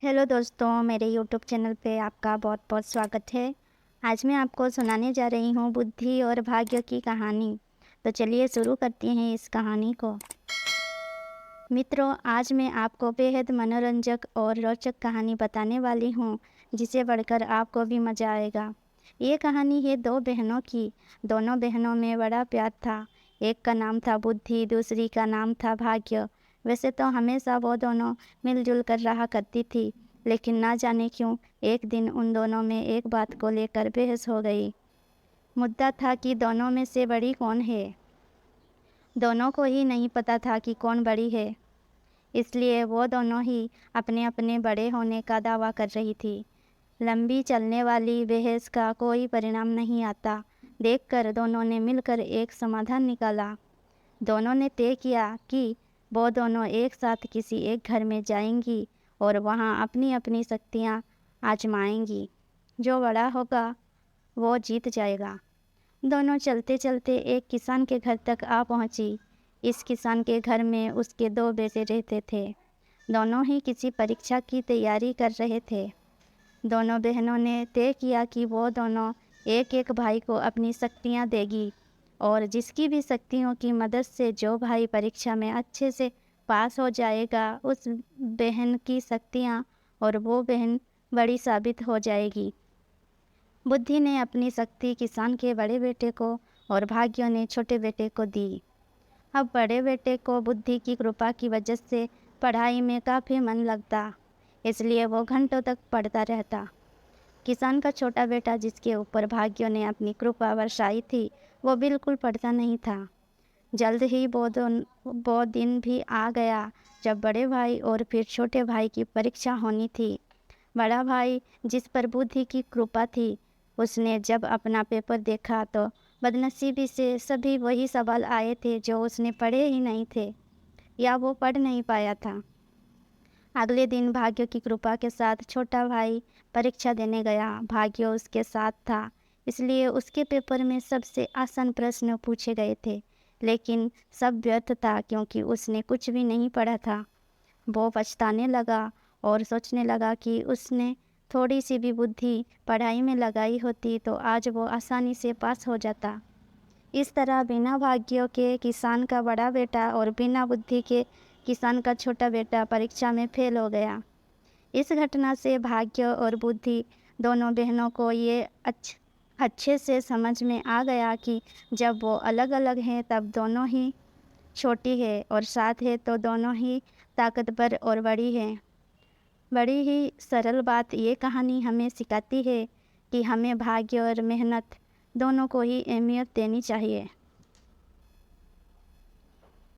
Hello दोस्तों, मेरे YouTube channel पे आपका बहुत बहुत स्वागत है। आज मैं आपको सुनाने जा रही हूँ बुद्धि और भाग्य की कहानी। तो चलिए शुरू करते हैं इस कहानी को। मित्रों, आज मैं आपको बेहद मनोरंजक और रोचक कहानी बताने वाली हूँ, जिसे पढ़कर आपको भी मज़ा आएगा। ये कहानी है दो बहनों की। दोनों बहनों में बड़ा प्यार था। एक का नाम था बुद्धि, दूसरी का नाम था भाग्य। वैसे तो हमेशा वो दोनों मिलजुल कर रहा करती थी, लेकिन ना जाने क्यों एक दिन उन दोनों में एक बात को लेकर बहस हो गई। मुद्दा था कि दोनों में से बड़ी कौन है। दोनों को ही नहीं पता था कि कौन बड़ी है, इसलिए वो दोनों ही अपने अपने बड़े होने का दावा कर रही थी। लंबी चलने वाली बहस का कोई परिणाम नहीं आता देखकर दोनों ने मिलकर एक समाधान निकाला। दोनों ने तय किया कि वो दोनों एक साथ किसी एक घर में जाएंगी और वहाँ अपनी अपनी शक्तियाँ आजमाएंगी। जो बड़ा होगा वो जीत जाएगा। दोनों चलते चलते एक किसान के घर तक आ पहुँची। इस किसान के घर में उसके दो बेटे रहते थे। दोनों ही किसी परीक्षा की तैयारी कर रहे थे। दोनों बहनों ने तय किया कि वो दोनों एक एक भाई को अपनी शक्तियाँ देगी और जिसकी भी शक्तियों की मदद से जो भाई परीक्षा में अच्छे से पास हो जाएगा, उस बहन की शक्तियाँ और वो बहन बड़ी साबित हो जाएगी। बुद्धि ने अपनी शक्ति किसान के बड़े बेटे को और भाग्य ने छोटे बेटे को दी। अब बड़े बेटे को बुद्धि की कृपा की वजह से पढ़ाई में काफ़ी मन लगता, इसलिए वो घंटों तक पढ़ता रहता। किसान का छोटा बेटा, जिसके ऊपर भाग्यों ने अपनी कृपा बरसाई थी, वो बिल्कुल पढ़ता नहीं था। जल्द ही वो दिन भी आ गया जब बड़े भाई और फिर छोटे भाई की परीक्षा होनी थी। बड़ा भाई, जिस पर बुद्धि की कृपा थी, उसने जब अपना पेपर देखा तो बदनसीबी से सभी वही सवाल आए थे जो उसने पढ़े ही नहीं थे या वो पढ़ नहीं पाया था। अगले दिन भाग्य की कृपा के साथ छोटा भाई परीक्षा देने गया। भाग्य उसके साथ था, इसलिए उसके पेपर में सबसे आसान प्रश्न पूछे गए थे, लेकिन सब व्यर्थ था क्योंकि उसने कुछ भी नहीं पढ़ा था। वो पछताने लगा और सोचने लगा कि उसने थोड़ी सी भी बुद्धि पढ़ाई में लगाई होती तो आज वो आसानी से पास हो जाता। इस तरह बिना भाग्यों के किसान का बड़ा बेटा और बिना बुद्धि के किसान का छोटा बेटा परीक्षा में फेल हो गया। इस घटना से भाग्य और बुद्धि दोनों बहनों को ये अच्छे से समझ में आ गया कि जब वो अलग अलग हैं तब दोनों ही छोटी है और साथ है तो दोनों ही ताकतवर और बड़ी है। बड़ी ही सरल बात ये कहानी हमें सिखाती है कि हमें भाग्य और मेहनत दोनों को ही अहमियत देनी चाहिए।